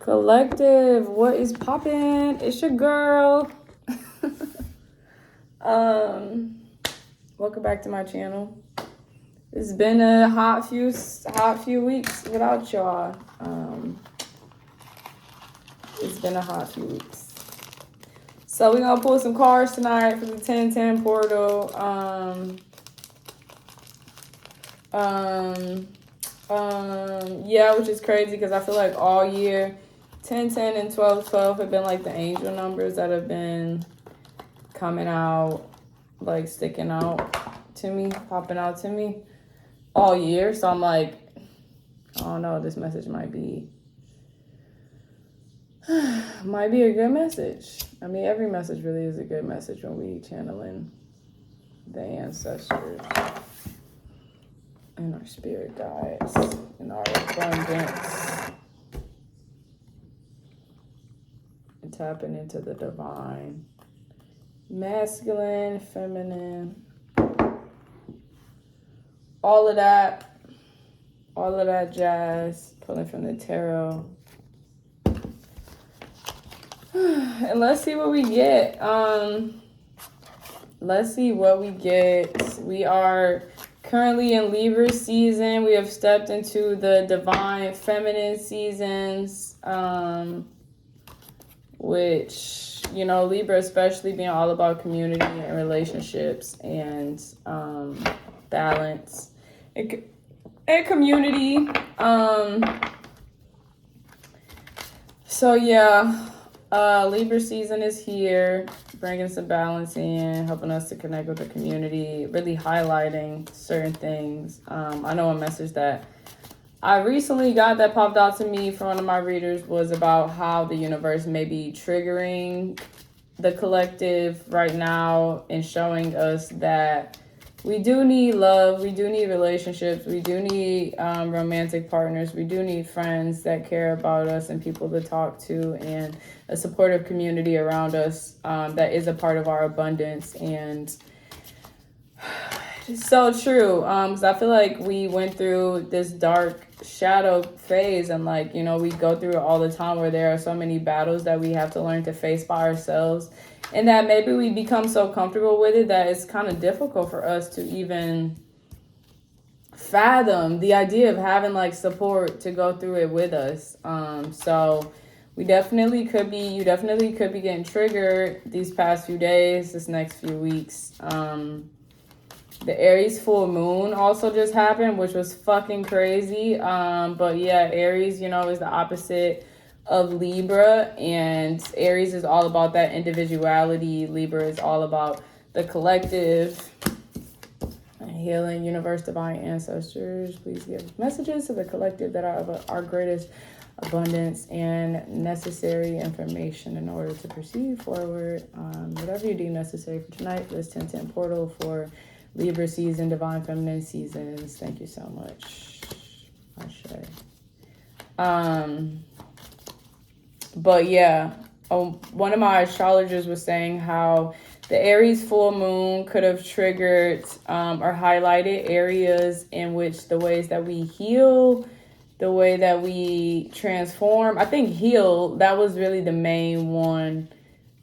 Collective, what is poppin'? It's your girl. Welcome back to my channel. It's been a hot few weeks without y'all. It's been a hot few weeks. So we're gonna pull some cards tonight for the 10-10 portal. Yeah, which is crazy because I feel like all year 10-10 and 12-12 have been like the angel numbers that have been coming out, like sticking out to me, popping out to me all year. So I'm like, I don't know, this message might be a good message. I mean, every message really is a good message when we channeling the ancestors and our spirit guides and our abundance and tapping into the divine, masculine, feminine, all of that jazz, pulling from the tarot. And let's see what we get. We are currently in Libra season. We have stepped into the divine feminine seasons, which, you know, Libra especially being all about community and relationships and balance and community. So yeah, Libra season is here, bringing some balance in, helping us to connect with the community, really highlighting certain things. I know a message that I recently got that popped out to me from one of my readers was about how the universe may be triggering the collective right now and showing us that we do need love, we do need relationships, we do need romantic partners, we do need friends that care about us and people to talk to and a supportive community around us that is a part of our abundance. And it's so true, because I feel like we went through this dark shadow phase and, like, you know, we go through it all the time where there are so many battles that we have to learn to face by ourselves. And that maybe we become so comfortable with it that it's kind of difficult for us to even fathom the idea of having like support to go through it with us. So you definitely could be getting triggered these past few days, this next few weeks. The Aries full moon also just happened, which was fucking crazy. But yeah, Aries, you know, is the opposite of Libra, and Aries is all about that individuality. Libra is all about the collective. Healing, universe, divine ancestors, please give messages to the collective that are of our greatest abundance and necessary information in order to proceed forward. Whatever you deem necessary for tonight, for this 10-10 portal for Libra season, divine feminine seasons. Thank you so much. Ashe. But yeah, one of my astrologers was saying how the Aries full moon could have triggered or highlighted areas in which the ways that we heal, the way that we transform. I think heal, that was really the main one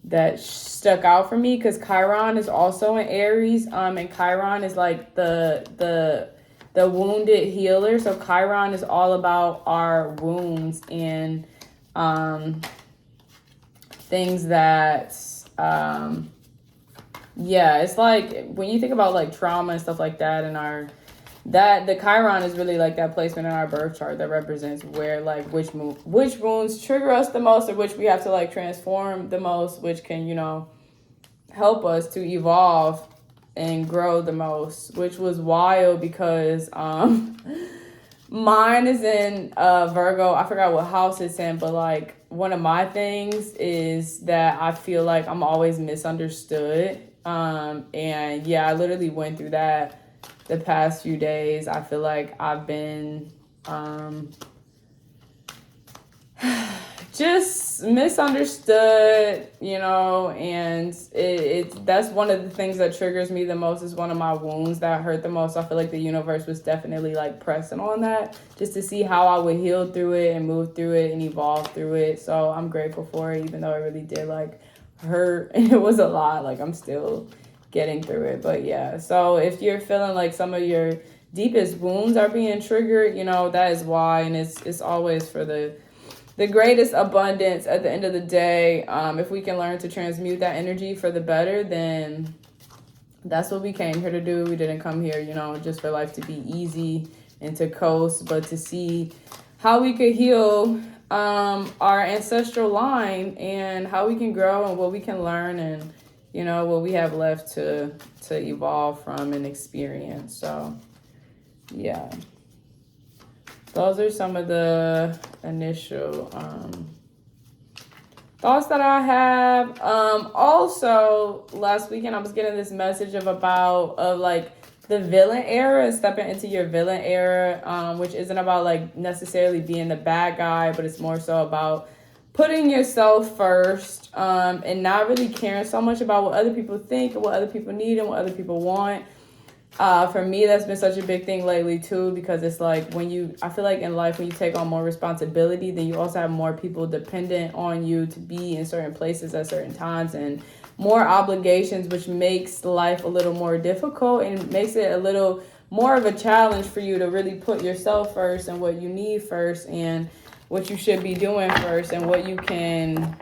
that stuck out for me, because Chiron is also in Aries, and Chiron is like the wounded healer. So Chiron is all about our wounds and things that it's like when you think about like trauma and stuff like that, and the Chiron is really like that placement in our birth chart that represents where, like, which wounds trigger us the most, or which we have to like transform the most, which can, you know, help us to evolve and grow the most, which was wild because mine is in Virgo. I forgot what house it's in, but like one of my things is that I feel like I'm always misunderstood. And yeah, I literally went through that the past few days. I feel like I've been just misunderstood, you know, and that's one of the things that triggers me the most, is one of my wounds that hurt the most. I feel like the universe was definitely like pressing on that just to see how I would heal through it and move through it and evolve through it. So I'm grateful for it, even though it really did like hurt and it was a lot. Like I'm still getting through it. But yeah, so if you're feeling like some of your deepest wounds are being triggered, you know, that is why. And it's always for the greatest abundance at the end of the day. If we can learn to transmute that energy for the better, then that's what we came here to do. We didn't come here, you know, just for life to be easy and to coast, but to see how we could heal our ancestral line and how we can grow and what we can learn and, you know, what we have left to evolve from and experience. So yeah, those are some of the initial thoughts that I have. Also, last weekend I was getting this message of like the villain era, stepping into your villain era, which isn't about like necessarily being the bad guy, but it's more so about putting yourself first, and not really caring so much about what other people think and what other people need and what other people want. For me, that's been such a big thing lately too, because it's like I feel like in life, when you take on more responsibility, then you also have more people dependent on you to be in certain places at certain times and more obligations, which makes life a little more difficult and makes it a little more of a challenge for you to really put yourself first and what you need first and what you should be doing first and what you can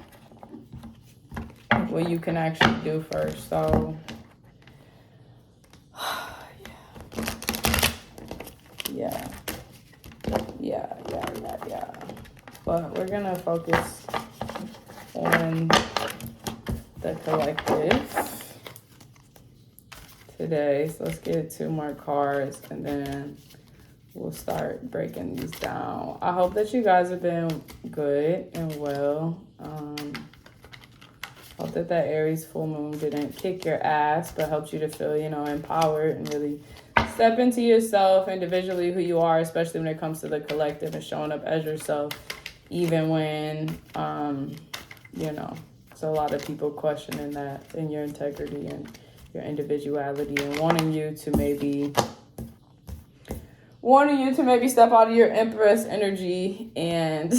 actually do first. So yeah. But we're gonna focus on the collective today. So let's get 2 more cards and then we'll start breaking these down. I hope that you guys have been good and well. Hope that Aries full moon didn't kick your ass, but helped you to feel, you know, empowered and really step into yourself individually, who you are, especially when it comes to the collective and showing up as yourself, even when, you know, it's a lot of people questioning that and your integrity and your individuality and wanting you to maybe step out of your Empress energy and,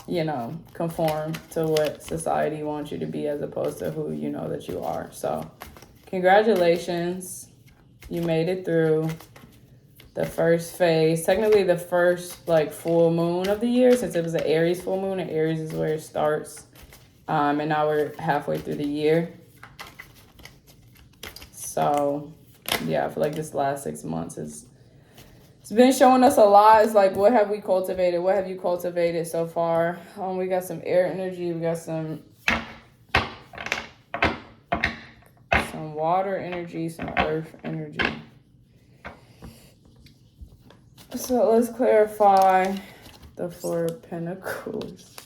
you know, conform to what society wants you to be as opposed to who you know that you are. So congratulations, you made it through the first phase, technically the first like full moon of the year, since it was an Aries full moon, and Aries is where it starts. And now we're halfway through the year. So yeah, I feel like this last 6 months it's been showing us a lot. It's like, what have we cultivated? What have you cultivated so far? We got some air energy. We got some water energy, some earth energy. So let's clarify the 4 of Pentacles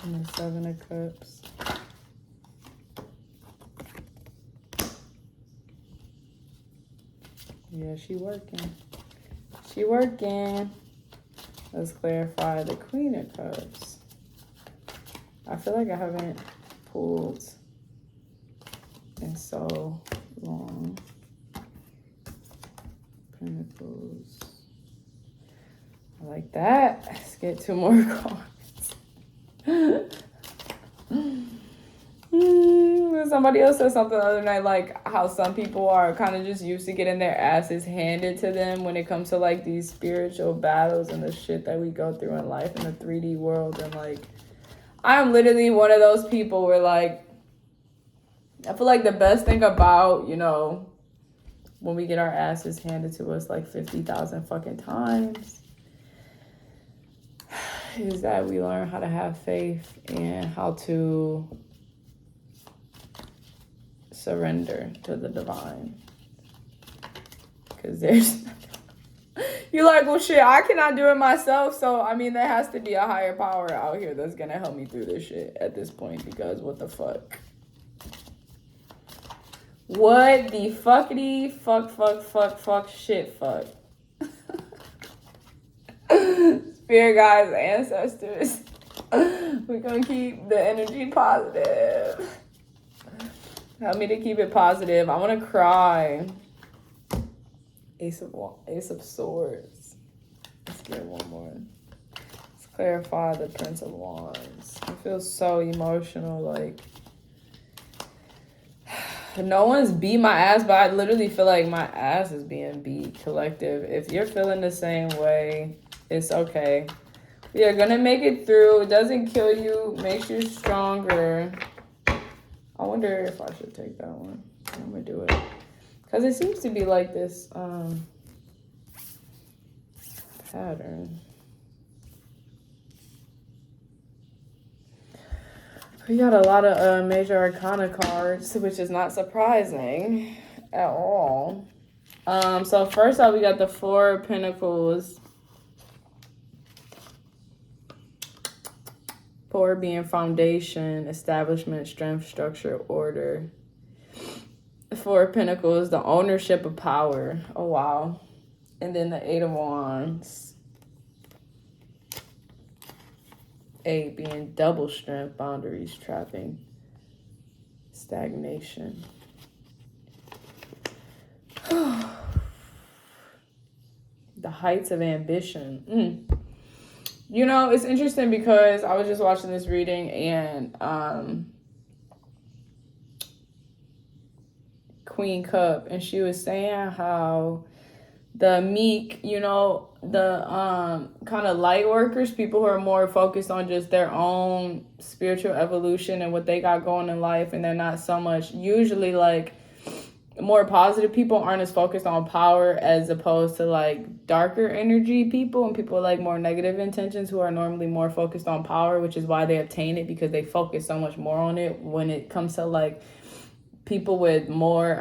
and the 7 of Cups. Yeah, she working. Let's clarify the Queen of Cups. I feel like I haven't pulled in so long. Pentacles. I like that. Let's get 2 more cards. Somebody else said something the other night, like how some people are kind of just used to getting their asses handed to them when it comes to like these spiritual battles and the shit that we go through in life in the 3D world. And like, I'm literally one of those people where like, I feel like the best thing about, you know, when we get our asses handed to us like 50,000 fucking times, is that we learn how to have faith and how to surrender to the divine. Because there's you're like, well shit, I cannot do it myself, so I mean there has to be a higher power out here that's gonna help me through this shit at this point, because what the fuck? What the fuckity fuck shit fuck? Spirit guides, ancestors. We're going to keep the energy positive. Help me to keep it positive. I want to cry. Ace of Swords. Let's get one more. Let's clarify the Prince of Wands. I feel so emotional. Like, no one's beat my ass, but I literally feel like my ass is being beat. Collective. If you're feeling the same way, it's okay. We are going to make it through. It doesn't kill you. Makes you stronger. I wonder if I should take that one. I'm going to do it. Because it seems to be like this pattern. We got a lot of major arcana cards, which is not surprising at all. So first off, we got the Four of Pentacles. Four being foundation, establishment, strength, structure, order. The Four of Pentacles, the ownership of power. Oh, wow. And then the Eight of Wands. Eight being double strength, boundaries, trapping, stagnation. The heights of ambition. You know, it's interesting because I was just watching this reading and Queen Cup, and she was saying how the meek, you know, the kind of light workers, people who are more focused on just their own spiritual evolution and what they got going in life, and they're not so much, usually like more positive people aren't as focused on power as opposed to like darker energy people and people with like more negative intentions who are normally more focused on power, which is why they obtain it, because they focus so much more on it. When it comes to like people with more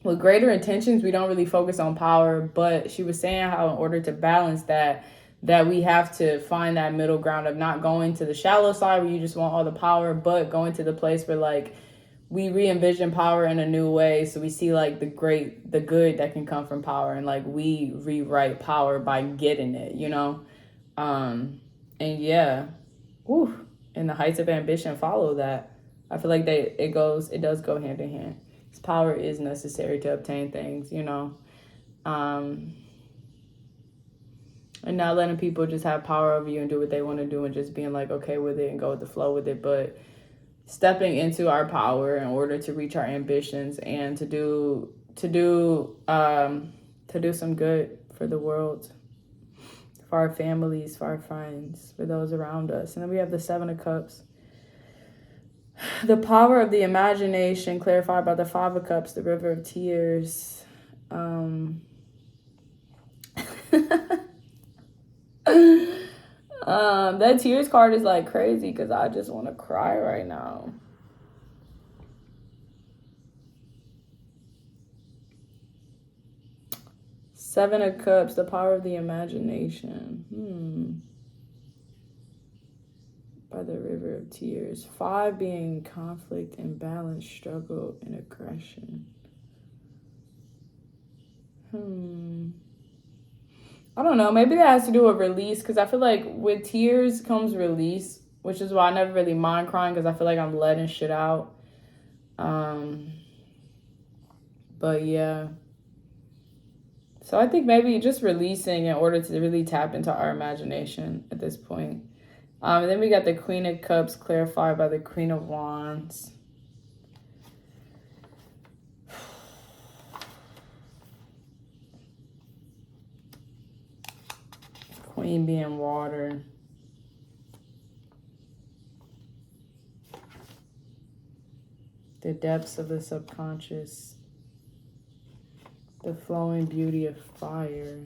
with greater intentions, we don't really focus on power. But she was saying how in order to balance that we have to find that middle ground of not going to the shallow side where you just want all the power, but going to the place where like we re-envision power in a new way. So we see like the good that can come from power, and like we rewrite power by getting it, you know? And yeah, whew, and the heights of ambition follow that. I feel like it does go hand in hand. This power is necessary to obtain things, you know? And not letting people just have power over you and do what they want to do and just being like okay with it and go with the flow with it, but stepping into our power in order to reach our ambitions and to do some good for the world, for our families, for our friends, for those around us. And then we have the Seven of Cups, the power of the imagination, clarified by the Five of Cups, the River of Tears. That tears card is like crazy because I just want to cry right now. Seven of Cups, the power of the imagination. By the River of Tears. Five being conflict, imbalance, struggle, and aggression. I don't know. Maybe that has to do with release, because I feel like with tears comes release, which is why I never really mind crying, because I feel like I'm letting shit out. But yeah. So I think maybe just releasing in order to really tap into our imagination at this point. And then we got the Queen of Cups, clarified by the Queen of Wands. Queen being water. The depths of the subconscious. The flowing beauty of fire.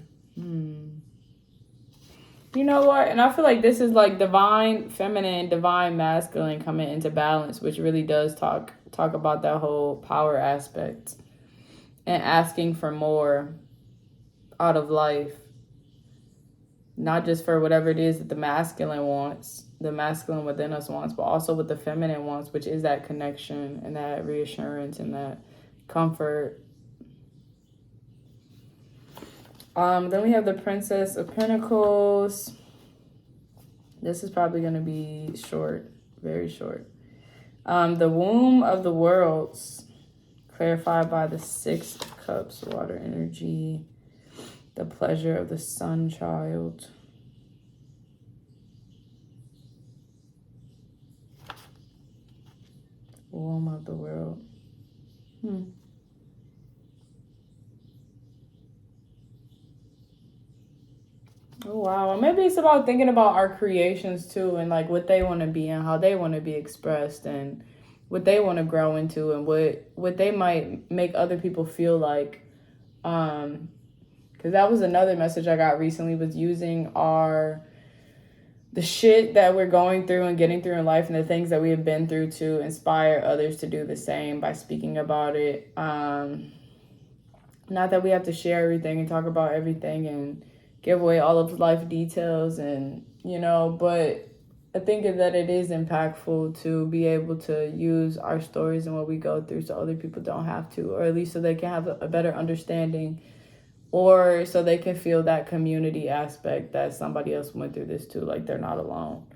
You know what? And I feel like this is like divine feminine, divine masculine coming into balance, which really does talk about that whole power aspect and asking for more out of life. Not just for whatever it is that the masculine wants, the masculine within us wants, but also what the feminine wants, which is that connection and that reassurance and that comfort. Then we have the Princess of Pentacles. This is probably going to be short, very short. The Womb of the Worlds, clarified by the Six of Cups, water energy. The Pleasure of the Sun Child. Womb of the World. Oh, wow. Maybe it's about thinking about our creations too, and like what they want to be and how they want to be expressed and what they want to grow into and what they might make other people feel like. Because that was another message I got recently, was using the shit that we're going through and getting through in life and the things that we have been through to inspire others to do the same by speaking about it. Not that we have to share everything and talk about everything and give away all of life details and, but I think that it is impactful to be able to use our stories and what we go through so other people don't have to, or at least so they can have a better understanding, or so they can feel that community aspect that somebody else went through this too, like they're not alone.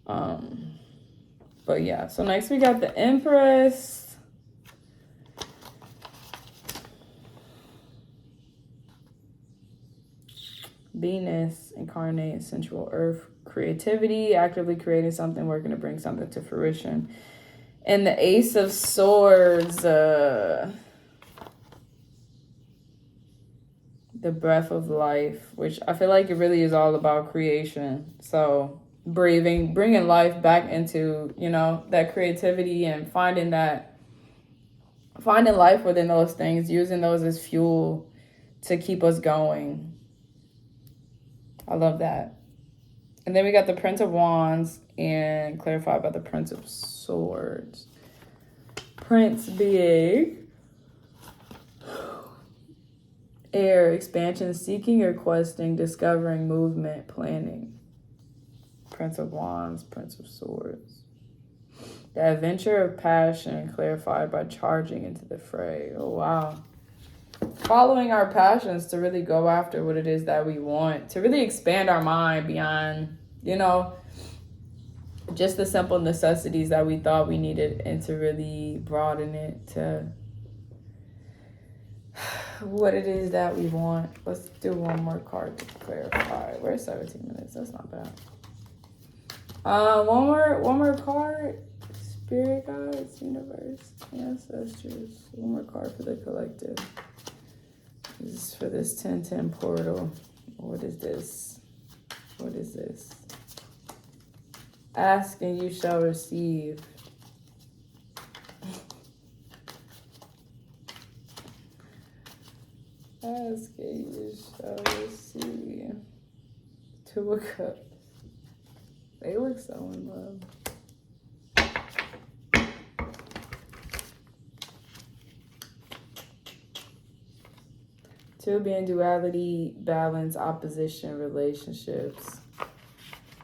But yeah, so next we got the Empress. Venus, incarnate, sensual earth, creativity, actively creating something, working to bring something to fruition. And the Ace of Swords, the breath of life, which I feel like it really is all about creation. So bringing life back into, that creativity and finding life within those things, using those as fuel to keep us going. I love that. And then we got the Prince of Wands and clarified by the Prince of Swords. Prince being air, expansion, seeking or questing, discovering, movement, planning. Prince of Wands, Prince of Swords. The adventure of passion, clarified by charging into the fray. Oh, wow. Following our passions to really go after what it is that we want, to really expand our mind beyond, just the simple necessities that we thought we needed, and to really broaden it to what it is that we want. Let's do one more card to clarify. We're 17 minutes. That's not bad. One more card. Spirit guides, universe, ancestors. One more card for the collective. This is for this 1010 portal. What is this? What is this? Ask and you shall receive. Ask and you shall receive. Two of Cups. They look so in love. Two being duality, balance, opposition, relationships.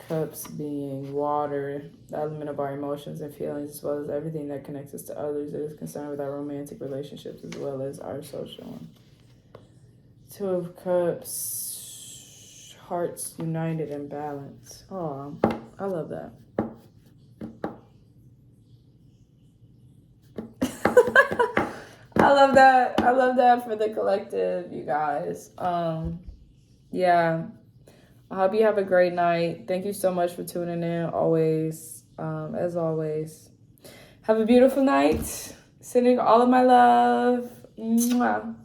Cups being water, the element of our emotions and feelings, as well as everything that connects us to others that is concerned with our romantic relationships as well as our social one. Two of Cups, hearts united and balanced. Oh, I love that. I love that. I love that for the collective, you guys. Yeah. I hope you have a great night. Thank you so much for tuning in always. As always. Have a beautiful night. Sending all of my love. Mwah.